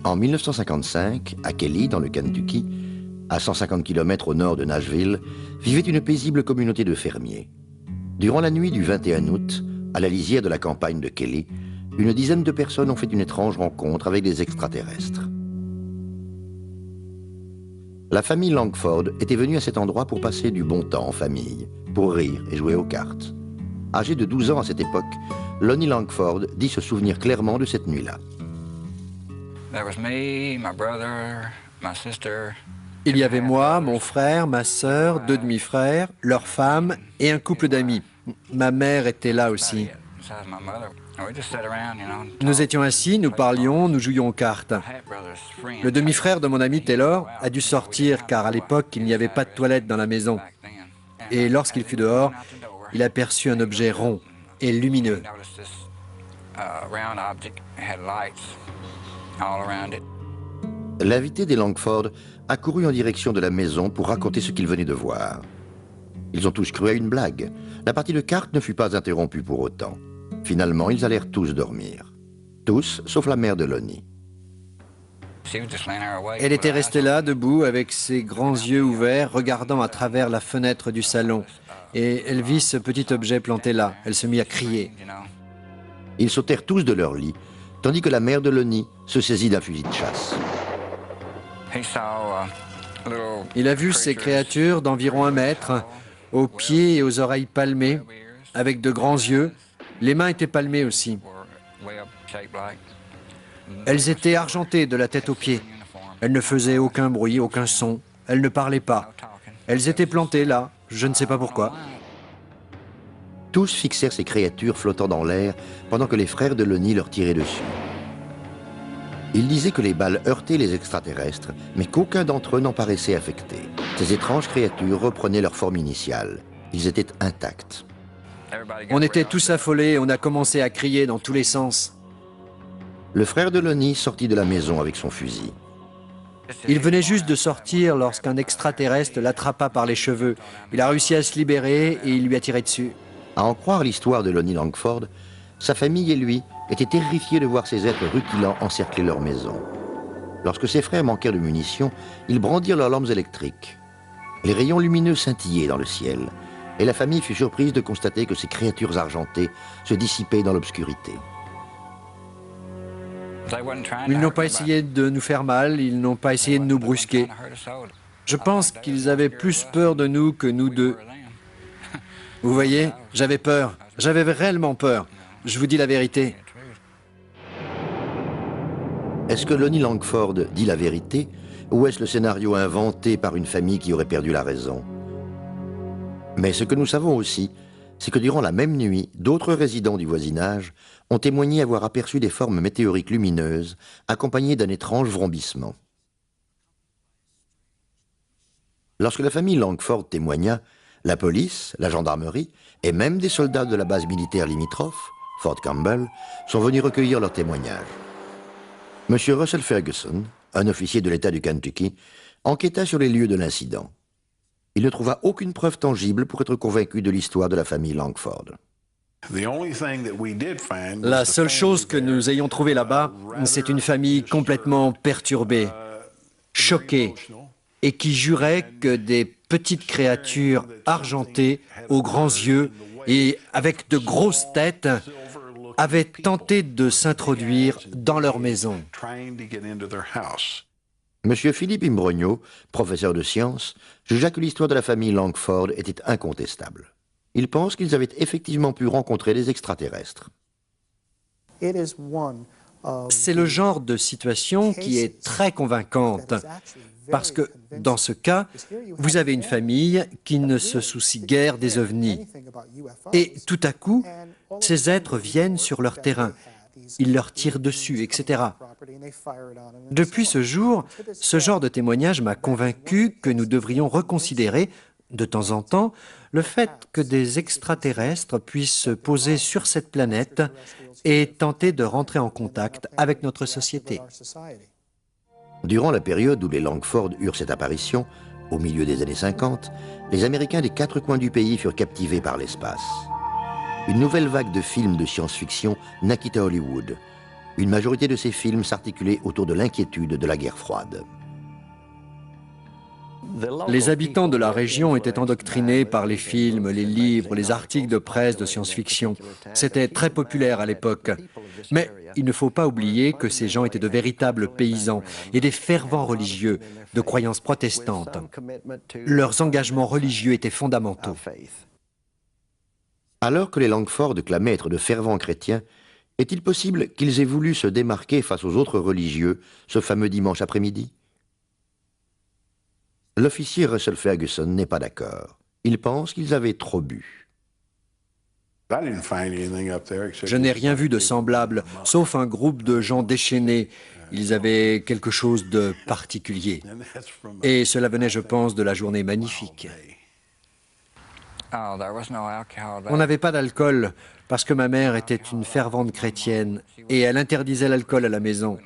En 1955, à Kelly, dans le Kentucky, à 150 km au nord de Nashville, vivait une paisible communauté de fermiers. Durant la nuit du 21 août, à la lisière de la campagne de Kelly, une dizaine de personnes ont fait une étrange rencontre avec des extraterrestres. La famille Langford était venue à cet endroit pour passer du bon temps en famille, pour rire et jouer aux cartes. Âgé de 12 ans à cette époque, Lonnie Langford dit se souvenir clairement de cette nuit-là. Il y avait moi, mon frère, ma sœur, 2 demi-frères, leurs femmes et un couple d'amis. Ma mère était là aussi. Nous étions assis, nous parlions, nous jouions aux cartes. Le demi-frère de mon ami Taylor a dû sortir car à l'époque il n'y avait pas de toilette dans la maison. Et lorsqu'il fut dehors, il aperçut un objet rond et lumineux. L'invité des Langford a couru en direction de la maison pour raconter ce qu'il venait de voir. Ils ont tous cru à une blague. La partie de cartes ne fut pas interrompue pour autant. Finalement, ils allèrent tous dormir. Tous, sauf la mère de Lonnie. Elle était restée là, debout, avec ses grands yeux ouverts, regardant à travers la fenêtre du salon. Et elle vit ce petit objet planté là. Elle se mit à crier. Ils sautèrent tous de leur lit, tandis que la mère de Lonnie se saisit d'un fusil de chasse. Il a vu ces créatures d'environ 1 mètre, aux pieds et aux oreilles palmées, avec de grands yeux. Les mains étaient palmées aussi. Elles étaient argentées de la tête aux pieds. Elles ne faisaient aucun bruit, aucun son. Elles ne parlaient pas. Elles étaient plantées là, je ne sais pas pourquoi. Tous fixèrent ces créatures flottant dans l'air pendant que les frères de Lonnie leur tiraient dessus. Ils disaient que les balles heurtaient les extraterrestres, mais qu'aucun d'entre eux n'en paraissait affecté. Ces étranges créatures reprenaient leur forme initiale. Ils étaient intacts. On était tous affolés et on a commencé à crier dans tous les sens. Le frère de Lonnie sortit de la maison avec son fusil. Il venait juste de sortir lorsqu'un extraterrestre l'attrapa par les cheveux. Il a réussi à se libérer et il lui a tiré dessus. À en croire l'histoire de Lonnie Langford, sa famille et lui étaient terrifiés de voir ces êtres rutilants encercler leur maison. Lorsque ses frères manquèrent de munitions, ils brandirent leurs lampes électriques. Les rayons lumineux scintillaient dans le ciel, et la famille fut surprise de constater que ces créatures argentées se dissipaient dans l'obscurité. Ils n'ont pas essayé de nous faire mal, ils n'ont pas essayé de nous brusquer. Je pense qu'ils avaient plus peur de nous que nous d'eux. Vous voyez, j'avais peur, j'avais réellement peur. Je vous dis la vérité. Est-ce que Lonnie Langford dit la vérité, ou est-ce le scénario inventé par une famille qui aurait perdu la raison? Mais ce que nous savons aussi, c'est que durant la même nuit, d'autres résidents du voisinage ont témoigné avoir aperçu des formes météoriques lumineuses accompagnées d'un étrange vrombissement. Lorsque la famille Langford témoigna, la police, la gendarmerie et même des soldats de la base militaire limitrophe, Fort Campbell, sont venus recueillir leurs témoignages. M. Russell Ferguson, un officier de l'État du Kentucky, enquêta sur les lieux de l'incident. Il ne trouva aucune preuve tangible pour être convaincu de l'histoire de la famille Langford. La seule chose que nous ayons trouvée là-bas, c'est une famille complètement perturbée, choquée, et qui jurait que des petites créatures argentées, aux grands yeux et avec de grosses têtes, avaient tenté de s'introduire dans leur maison. Monsieur Philippe Imbrogno, professeur de sciences, jugea que l'histoire de la famille Langford était incontestable. Il pense qu'ils avaient effectivement pu rencontrer des extraterrestres. C'est le genre de situation qui est très convaincante, parce que dans ce cas, vous avez une famille qui ne se soucie guère des ovnis. Et tout à coup, ces êtres viennent sur leur terrain. Ils leur tirent dessus, etc. Depuis ce jour, ce genre de témoignage m'a convaincu que nous devrions reconsidérer, de temps en temps, le fait que des extraterrestres puissent se poser sur cette planète et tenter de rentrer en contact avec notre société. Durant la période où les Langford eurent cette apparition, au milieu des années 50, les Américains des 4 coins du pays furent captivés par l'espace. Une nouvelle vague de films de science-fiction naquit à Hollywood. Une majorité de ces films s'articulaient autour de l'inquiétude de la guerre froide. Les habitants de la région étaient endoctrinés par les films, les livres, les articles de presse de science-fiction. C'était très populaire à l'époque. Mais il ne faut pas oublier que ces gens étaient de véritables paysans et des fervents religieux de croyances protestantes. Leurs engagements religieux étaient fondamentaux. Alors que les Langford clamaient être de fervents chrétiens, est-il possible qu'ils aient voulu se démarquer face aux autres religieux ce fameux dimanche après-midi? L'officier Russell Ferguson n'est pas d'accord. Il pense qu'ils avaient trop bu. Je n'ai rien vu de semblable, sauf un groupe de gens déchaînés. Ils avaient quelque chose de particulier. Et cela venait, je pense, de la journée magnifique. On n'avait pas d'alcool parce que ma mère était une fervente chrétienne et elle interdisait l'alcool à la maison.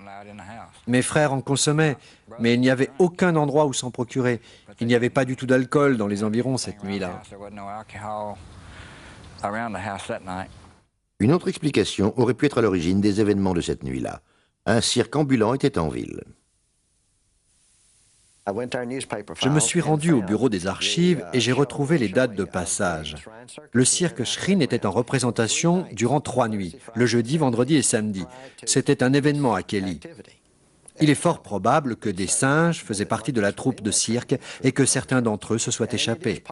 Mes frères en consommaient, mais il n'y avait aucun endroit où s'en procurer. Il n'y avait pas du tout d'alcool dans les environs cette nuit-là. Une autre explication aurait pu être à l'origine des événements de cette nuit-là. Un cirque ambulant était en ville. Je me suis rendu au bureau des archives et j'ai retrouvé les dates de passage. Le cirque Shrine était en représentation durant 3 nuits, le jeudi, vendredi et samedi. C'était un événement à Kelly. Il est fort probable que des singes faisaient partie de la troupe de cirque et que certains d'entre eux se soient échappés.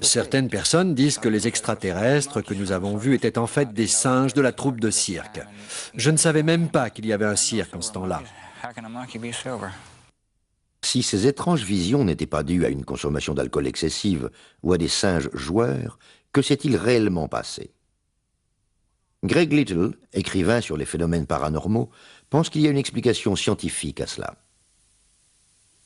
Certaines personnes disent que les extraterrestres que nous avons vus étaient en fait des singes de la troupe de cirque. Je ne savais même pas qu'il y avait un cirque en ce temps-là. Si ces étranges visions n'étaient pas dues à une consommation d'alcool excessive ou à des singes joueurs, que s'est-il réellement passé? Greg Little, écrivain sur les phénomènes paranormaux, pense qu'il y a une explication scientifique à cela.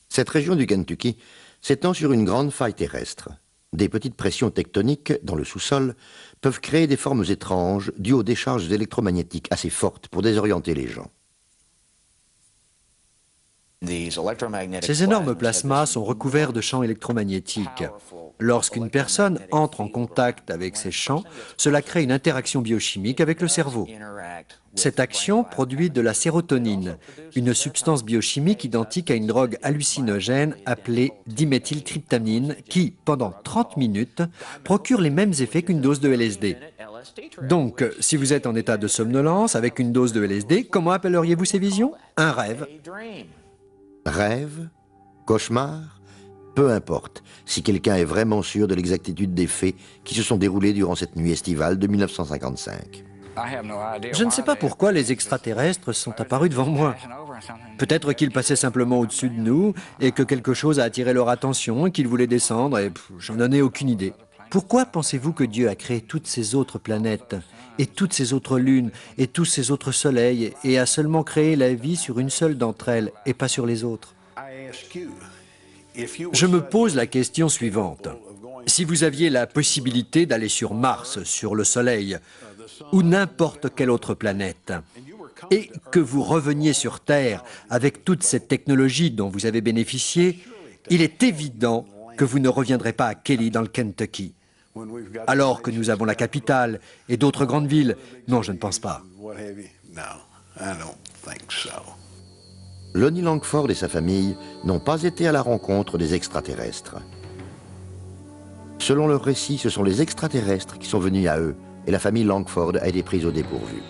Cette région du Kentucky s'étend sur une grande faille terrestre. Des petites pressions tectoniques dans le sous-sol peuvent créer des formes étranges dues aux décharges électromagnétiques assez fortes pour désorienter les gens. Ces énormes plasmas sont recouverts de champs électromagnétiques. Lorsqu'une personne entre en contact avec ces champs, cela crée une interaction biochimique avec le cerveau. Cette action produit de la sérotonine, une substance biochimique identique à une drogue hallucinogène appelée diméthyltryptamine qui, pendant 30 minutes, procure les mêmes effets qu'une dose de LSD. Donc, si vous êtes en état de somnolence avec une dose de LSD, comment appelleriez-vous ces visions? Un rêve. Rêve? Cauchemar? Peu importe, si quelqu'un est vraiment sûr de l'exactitude des faits qui se sont déroulés durant cette nuit estivale de 1955. Je ne sais pas pourquoi les extraterrestres sont apparus devant moi. Peut-être qu'ils passaient simplement au-dessus de nous et que quelque chose a attiré leur attention et qu'ils voulaient descendre et j'en ai aucune idée. Pourquoi pensez-vous que Dieu a créé toutes ces autres planètes et toutes ces autres lunes et tous ces autres soleils et a seulement créé la vie sur une seule d'entre elles et pas sur les autres? Je me pose la question suivante. Si vous aviez la possibilité d'aller sur Mars, sur le Soleil, ou n'importe quelle autre planète, et que vous reveniez sur Terre avec toute cette technologie dont vous avez bénéficié, il est évident que vous ne reviendrez pas à Kelly dans le Kentucky. Alors que nous avons la capitale et d'autres grandes villes. Non, je ne pense pas. Lonnie Langford et sa famille n'ont pas été à la rencontre des extraterrestres. Selon leur récit, ce sont les extraterrestres qui sont venus à eux et la famille Langford a été prise au dépourvu.